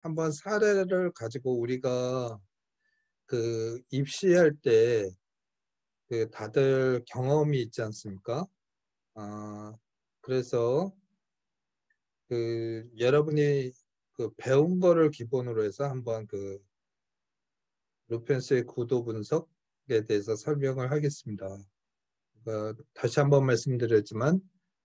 한번 사례를 가지고 우리가 그 입시할 때 그 다들 경험이 있지 않습니까? 아, 그래서 그 여러분이 그 배운 거를 기본으로 해서 한번 그 루펜스의 구도 분석에 대해서 설명을 하겠습니다. 다시 한번 말씀드렸지만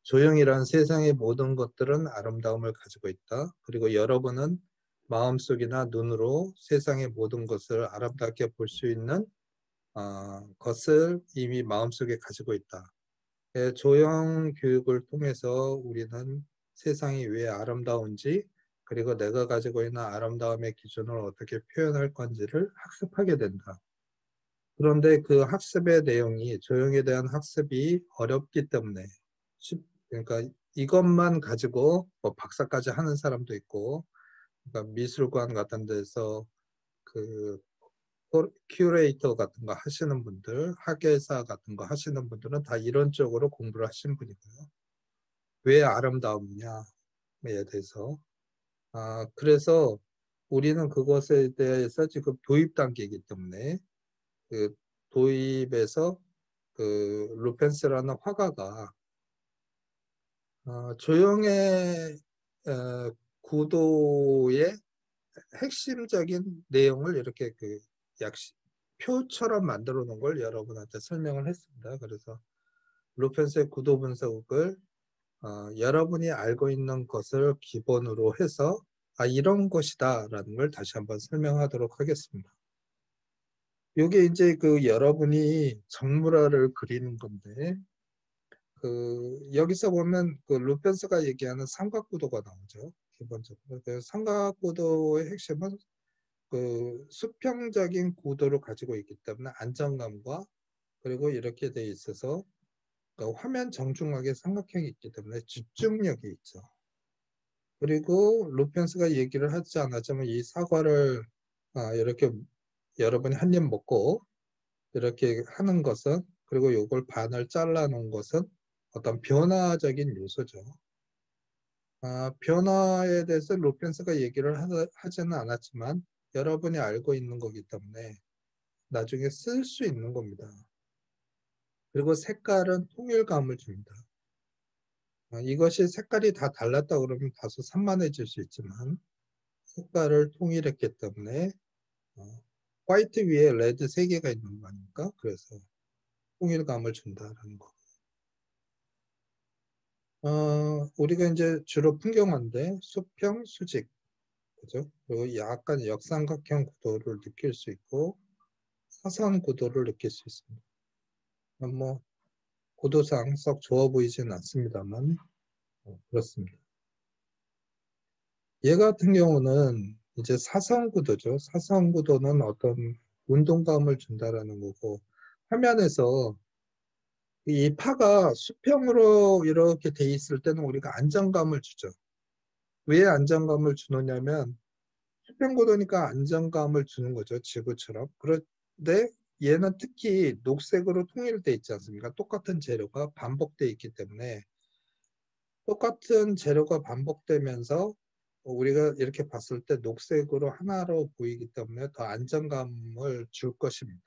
조형이란 세상의 모든 것들은 아름다움을 가지고 있다. 그리고 여러분은 마음속이나 눈으로 세상의 모든 것을 아름답게 볼 수 있는 것을 이미 마음속에 가지고 있다. 조형 교육을 통해서 우리는 세상이 왜 아름다운지 그리고 내가 가지고 있는 아름다움의 기준을 어떻게 표현할 건지를 학습하게 된다. 그런데 그 학습의 내용이 조형에 대한 학습이 어렵기 때문에 그러니까 이것만 가지고 뭐 박사까지 하는 사람도 있고 그러니까 미술관 같은 데서 그 큐레이터 같은 거 하시는 분들, 학예사 같은 거 하시는 분들은 다 이런 쪽으로 공부를 하신 분이고요. 왜 아름다움이냐에 대해서 그래서 우리는 그것에 대해서 지금 도입 단계이기 때문에 그 도입에서 그 루펜스라는 화가가 조형의 구도의 핵심적인 내용을 이렇게 그 약 표처럼 만들어 놓은 걸 여러분한테 설명을 했습니다. 그래서 루펜스의 구도 분석을 여러분이 알고 있는 것을 기본으로 해서 이런 것이다라는 걸 다시 한번 설명하도록 하겠습니다. 이게 이제 그 여러분이 정물화를 그리는 건데 그 여기서 보면 그 루펜스가 얘기하는 삼각구도가 나오죠. 기본적으로 그 삼각구도의 핵심은 그 수평적인 구도를 가지고 있기 때문에 안정감과 그리고 이렇게 돼 있어서 그 화면 정중앙에 삼각형이 있기 때문에 집중력이 있죠. 그리고 루펜스가 얘기를 하지 않았지만 이 사과를 이렇게 여러분이 한 입 먹고 이렇게 하는 것은 그리고 이걸 반을 잘라 놓은 것은 어떤 변화적인 요소죠. 변화에 대해서 루펜스가 얘기를 하지는 않았지만 여러분이 알고 있는 거기 때문에 나중에 쓸 수 있는 겁니다. 그리고 색깔은 통일감을 줍니다. 이것이 색깔이 다 달랐다 그러면 다소 산만해질 수 있지만 색깔을 통일했기 때문에 화이트 위에 레드 3개가 있는 거 아닙니까? 그래서 통일감을 준다라는 거. 우리가 이제 주로 풍경화인데 수평, 수직, 그죠? 그리고 약간 역삼각형 구도를 느낄 수 있고 사선 구도를 느낄 수 있습니다. 뭐 구도상 썩 좋아 보이지는 않습니다만 그렇습니다. 얘 같은 경우는 이제 사선 구도죠. 사선 구도는 어떤 운동감을 준다라는 거고 화면에서 이 파가 수평으로 이렇게 돼 있을 때는 우리가 안정감을 주죠. 왜 안정감을 주느냐면 수평구도니까 안정감을 주는 거죠. 지구처럼. 그런데 얘는 특히 녹색으로 통일돼 있지 않습니까? 똑같은 재료가 반복돼 있기 때문에 똑같은 재료가 반복되면서 우리가 이렇게 봤을 때 녹색으로 하나로 보이기 때문에 더 안정감을 줄 것입니다.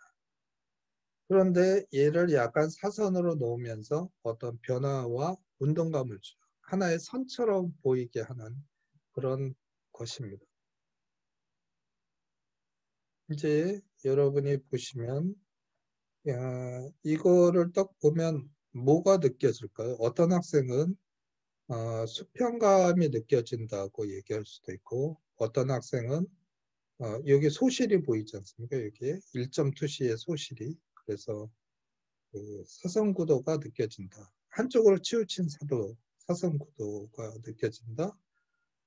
그런데 얘를 약간 사선으로 놓으면서 어떤 변화와 운동감을 줘요. 하나의 선처럼 보이게 하는 그런 것입니다. 이제 여러분이 보시면 이거를 딱 보면 뭐가 느껴질까요? 어떤 학생은 수평감이 느껴진다고 얘기할 수도 있고 어떤 학생은 여기 소실이 보이지 않습니까? 여기에 1.2C의 소실이 그래서 그 사선구도가 느껴진다. 한쪽으로 치우친 사선구도가 느껴진다.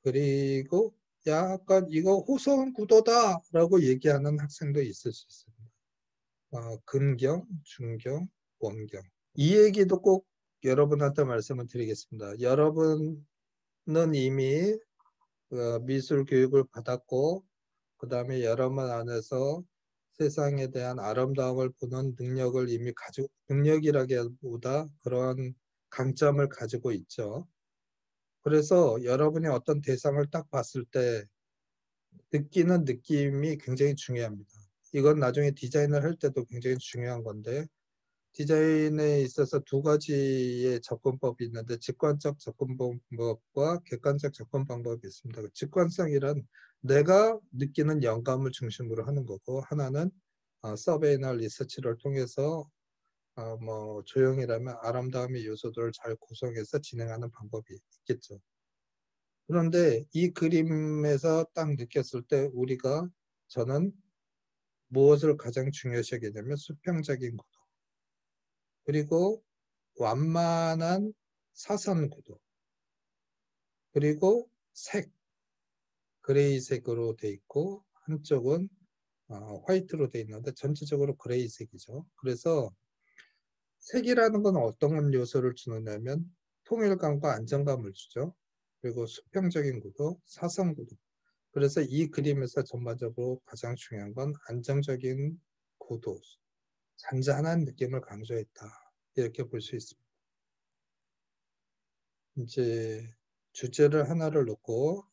그리고 약간 이거 호선구도다라고 얘기하는 학생도 있을 수 있습니다. 근경, 중경, 원경. 이 얘기도 꼭 여러분한테 말씀을 드리겠습니다. 여러분은 이미 미술 교육을 받았고 그 다음에 여러분 안에서 세상에 대한 아름다움을 보는 능력을 이미 가지고 능력이라기보다 그런 강점을 가지고 있죠. 그래서 여러분이 어떤 대상을 딱 봤을 때 느끼는 느낌이 굉장히 중요합니다. 이건 나중에 디자인을 할 때도 굉장히 중요한 건데 디자인에 있어서 두 가지의 접근법이 있는데 직관적 접근 방법과 객관적 접근 방법이 있습니다. 직관성이란 내가 느끼는 영감을 중심으로 하는 거고 하나는 서베이나 리서치를 통해서 뭐 조형이라면 아름다움의 요소들을 잘 구성해서 진행하는 방법이 있겠죠. 그런데 이 그림에서 딱 느꼈을 때 저는 무엇을 가장 중요시 하게 되면 수평적인 구도 그리고 완만한 사선 구도 그리고 그레이색으로 돼 있고 한쪽은 화이트로 돼 있는데 전체적으로 그레이색이죠. 그래서 색이라는 건 어떤 요소를 주느냐면 통일감과 안정감을 주죠. 그리고 수평적인 구도, 사선 구도. 그래서 이 그림에서 전반적으로 가장 중요한 건 안정적인 구도, 잔잔한 느낌을 강조했다. 이렇게 볼 수 있습니다. 이제 주제를 하나를 놓고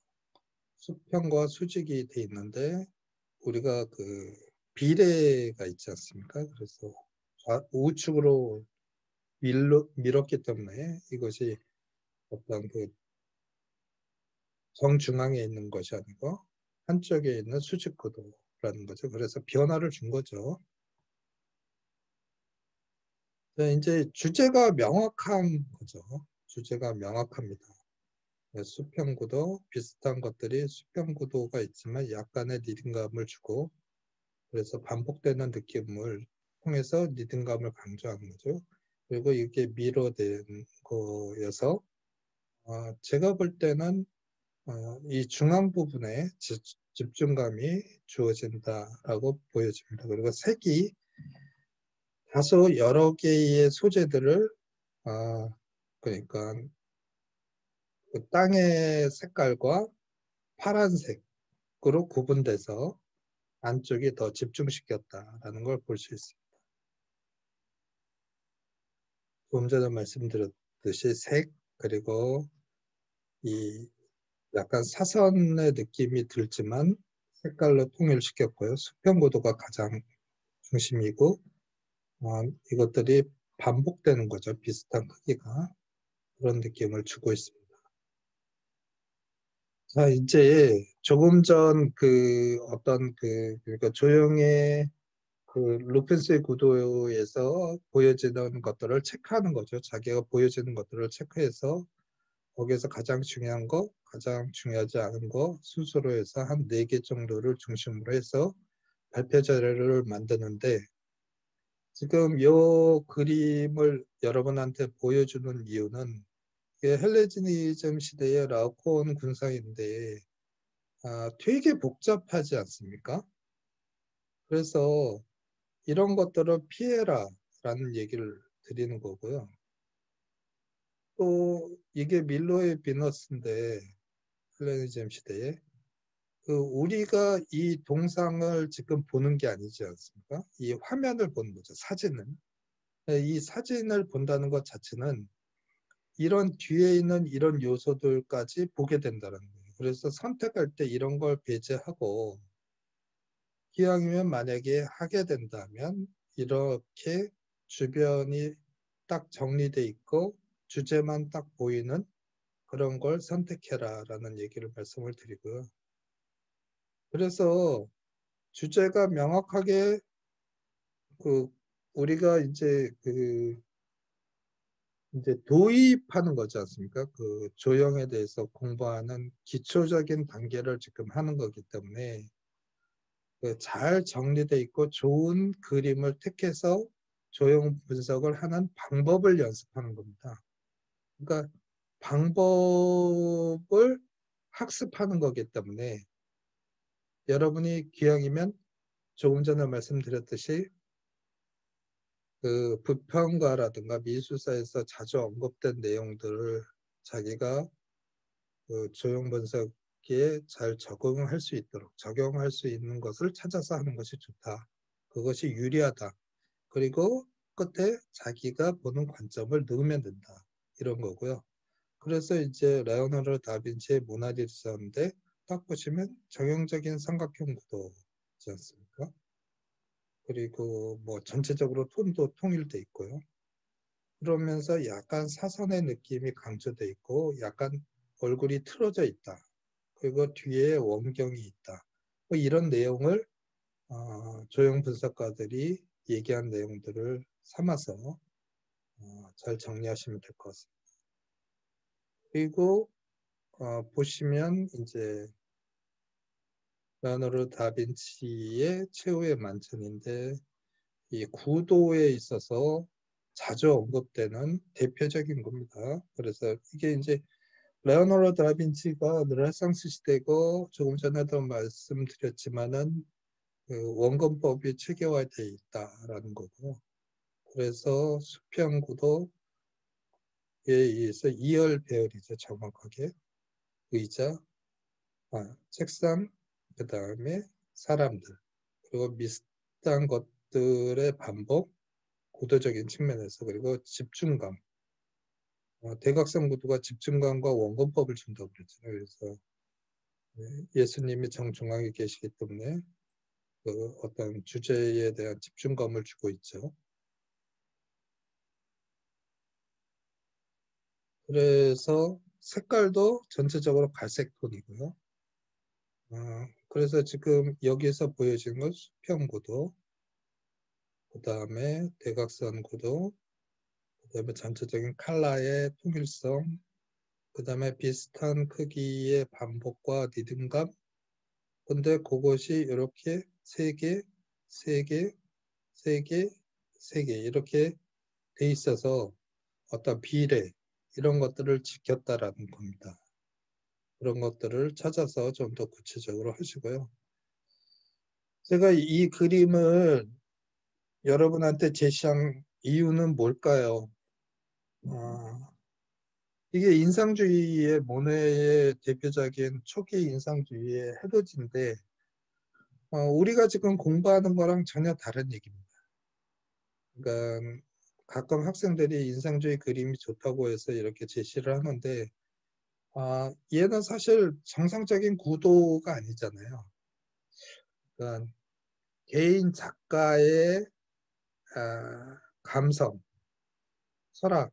수평과 수직이 돼 있는데 우리가 그 비례가 있지 않습니까? 그래서 우측으로 밀었기 때문에 이것이 어떤 그 정중앙에 있는 것이 아니고 한쪽에 있는 수직 구도라는 거죠. 그래서 변화를 준 거죠. 이제 주제가 명확한 거죠. 주제가 명확합니다. 수평구도 비슷한 것들이 수평구도가 있지만 약간의 리듬감을 주고 그래서 반복되는 느낌을 통해서 리듬감을 강조하는 거죠. 그리고 이게 미러된 거여서 제가 볼 때는 이 중앙 부분에 집중감이 주어진다라고 보여집니다. 그리고 색이 다소 여러 개의 소재들을 그러니까 그 땅의 색깔과 파란색으로 구분돼서 안쪽이 더 집중시켰다라는 걸 볼 수 있습니다. 조금 전에 말씀드렸듯이 색 그리고 이 약간 사선의 느낌이 들지만 색깔로 통일시켰고요. 수평구도가 가장 중심이고 이것들이 반복되는 거죠. 비슷한 크기가 그런 느낌을 주고 있습니다. 자, 이제 조금 전 그 어떤 그러니까 조형의 그 루펜스의 구도에서 보여지는 것들을 체크하는 거죠. 자기가 보여지는 것들을 체크해서 거기에서 가장 중요한 거, 가장 중요하지 않은 거 순서로 해서 한 4개 정도를 중심으로 해서 발표 자료를 만드는데 지금 이 그림을 여러분한테 보여주는 이유는 헬레니즘 시대의 라오코온 군사인데 되게 복잡하지 않습니까? 그래서 이런 것들을 피해라 라는 얘기를 드리는 거고요. 또 이게 밀로의 비너스인데 헬레니즘 시대에 우리가 이 동상을 지금 보는 게 아니지 않습니까? 이 화면을 보는 거죠. 사진을. 이 사진을 본다는 것 자체는 이런 뒤에 있는 이런 요소들까지 보게 된다는 거예요. 그래서 선택할 때 이런 걸 배제하고 기왕이면 만약에 하게 된다면 이렇게 주변이 딱 정리돼 있고 주제만 딱 보이는 그런 걸 선택해라 라는 얘기를 말씀을 드리고요. 그래서 주제가 명확하게 우리가 이제 도입하는 거지 않습니까? 그 조형에 대해서 공부하는 기초적인 단계를 지금 하는 거기 때문에 잘 정리돼 있고 좋은 그림을 택해서 조형 분석을 하는 방법을 연습하는 겁니다. 그러니까 방법을 학습하는 거기 때문에 여러분이 기왕이면 조금 전에 말씀드렸듯이 그 부평가라든가 미술사에서 자주 언급된 내용들을 자기가 그 조형 분석에 잘 적응할 수 있도록 적용할 수 있는 것을 찾아서 하는 것이 좋다. 그것이 유리하다. 그리고 끝에 자기가 보는 관점을 넣으면 된다. 이런 거고요. 그래서 이제 레오나르도 다빈치의 모나리자인데 딱 보시면 정형적인 삼각형 구도지 않습니까? 그리고 뭐 전체적으로 톤도 통일돼 있고요. 그러면서 약간 사선의 느낌이 강조돼 있고 약간 얼굴이 틀어져 있다. 그리고 뒤에 원경이 있다. 뭐 이런 내용을 조형 분석가들이 얘기한 내용들을 삼아서 잘 정리하시면 될 것 같습니다. 그리고 보시면 이제 레오나르도 다빈치의 최후의 만찬인데 이 구도에 있어서 자주 언급되는 대표적인 겁니다. 그래서 이게 이제 레오나르도 다빈치가 르네상스 시대고 조금 전에도 말씀드렸지만은 그 원근법이 체계화되어 있다라는 거고, 그래서 수평 구도에 의해서 이열 배열이죠. 정확하게 의자, 책상, 그 다음에 사람들, 그리고 비슷한 것들의 반복, 구도적인 측면에서, 그리고 집중감. 대각선 구도가 집중감과 원근법을 준다고 그랬잖아요. 그래서 예수님이 정중앙에 계시기 때문에 그 어떤 주제에 대한 집중감을 주고 있죠. 그래서 색깔도 전체적으로 갈색 톤이고요. 그래서 지금 여기서 보여지는 건 수평 구도, 그 다음에 대각선 구도, 그 다음에 전체적인 컬러의 통일성, 그 다음에 비슷한 크기의 반복과 리듬감. 근데 그것이 이렇게 세 개, 세 개, 세 개, 세 개 이렇게 돼 있어서 어떤 비례 이런 것들을 지켰다라는 겁니다. 그런 것들을 찾아서 좀 더 구체적으로 하시고요. 제가 이 그림을 여러분한테 제시한 이유는 뭘까요? 이게 인상주의의 모네의 대표적인 초기 인상주의의 헤르지인데 우리가 지금 공부하는 거랑 전혀 다른 얘기입니다. 그러니까 가끔 학생들이 인상주의 그림이 좋다고 해서 이렇게 제시를 하는데 얘는 사실 정상적인 구도가 아니잖아요. 그러니까 개인 작가의 감성, 철학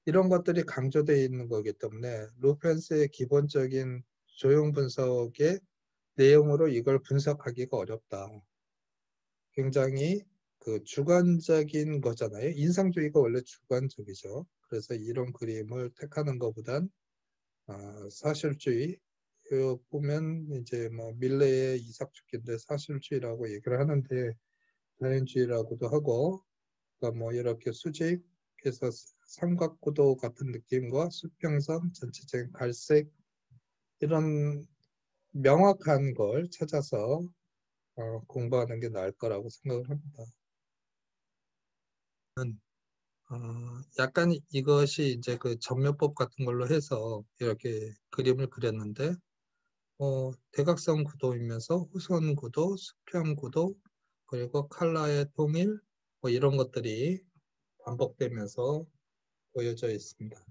이런 것들이 강조되어 있는 거기 때문에 루펜스의 기본적인 조형 분석의 내용으로 이걸 분석하기가 어렵다. 굉장히 그 주관적인 거잖아요. 인상주의가 원래 주관적이죠. 그래서 이런 그림을 택하는 것보단 사실주의 보면 이제 뭐 밀레의 이삭축기인데 사실주의라고 얘기를 하는데 자연주의라고도 하고, 그러니까 뭐 이렇게 수직해서 삼각구도 같은 느낌과 수평선, 전체적인 갈색 이런 명확한 걸 찾아서 공부하는 게 나을 거라고 생각을 합니다. 약간 이것이 이제 그 전면법 같은 걸로 해서 이렇게 그림을 그렸는데 대각선 구도이면서 후선 구도, 수평 구도, 그리고 컬러의 통일 뭐 이런 것들이 반복되면서 보여져 있습니다.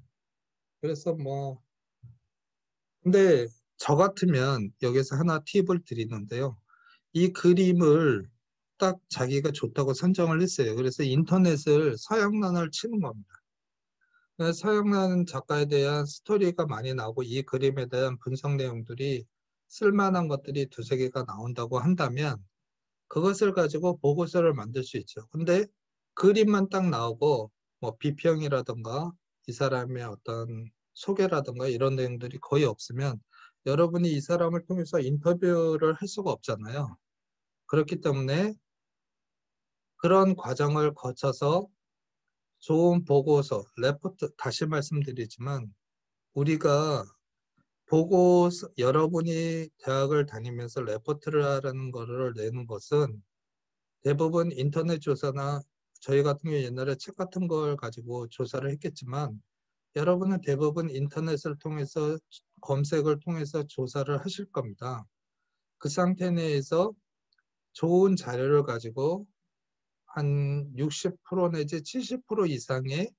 그래서 뭐 근데 저 같으면 여기서 하나 팁을 드리는데요. 이 그림을 딱 자기가 좋다고 선정을 했어요. 그래서 인터넷을 서양난을 치는 겁니다. 서영란 작가에 대한 스토리가 많이 나오고 이 그림에 대한 분석 내용들이 쓸만한 것들이 두세 개가 나온다고 한다면 그것을 가지고 보고서를 만들 수 있죠. 근데 그림만 딱 나오고 뭐 비평이라든가 이 사람의 어떤 소개라든가 이런 내용들이 거의 없으면 여러분이 이 사람을 통해서 인터뷰를 할 수가 없잖아요. 그렇기 때문에 그런 과정을 거쳐서 좋은 보고서, 레포트, 다시 말씀드리지만 우리가 보고서, 여러분이 대학을 다니면서 레포트를 하라는 거를 내는 것은 대부분 인터넷 조사나 저희 같은 경우 옛날에 책 같은 걸 가지고 조사를 했겠지만 여러분은 대부분 인터넷을 통해서 검색을 통해서 조사를 하실 겁니다. 그 상태 내에서 좋은 자료를 가지고 한 60% 내지 70% 이상의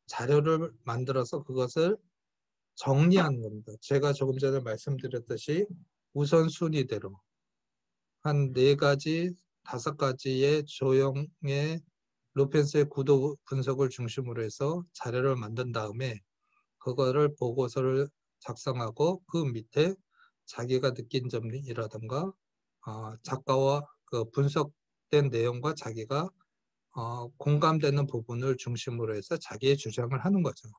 자료를 만들어서 그것을 정리하는 겁니다. 제가 조금 전에 말씀드렸듯이 우선순위대로 한 4가지, 5가지의 조형의 로펜스의 구도 분석을 중심으로 해서 자료를 만든 다음에 그거를 보고서를 작성하고 그 밑에 자기가 느낀 점이라든가 작가와 그 분석된 내용과 자기가 공감되는 부분을 중심으로 해서 자기의 주장을 하는 거죠.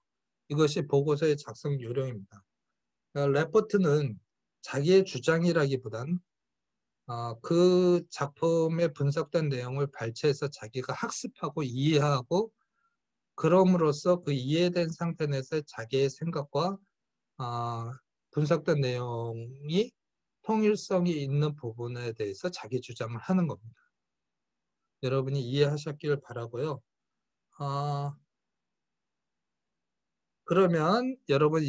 이것이 보고서의 작성 요령입니다. 레포트는 자기의 주장이라기보단 그 작품에 분석된 내용을 발췌해서 자기가 학습하고 이해하고 그럼으로써 그 이해된 상태 내에서 자기의 생각과 분석된 내용이 통일성이 있는 부분에 대해서 자기 주장을 하는 겁니다. 여러분이 이해하셨길 바라고요. 그러면 여러분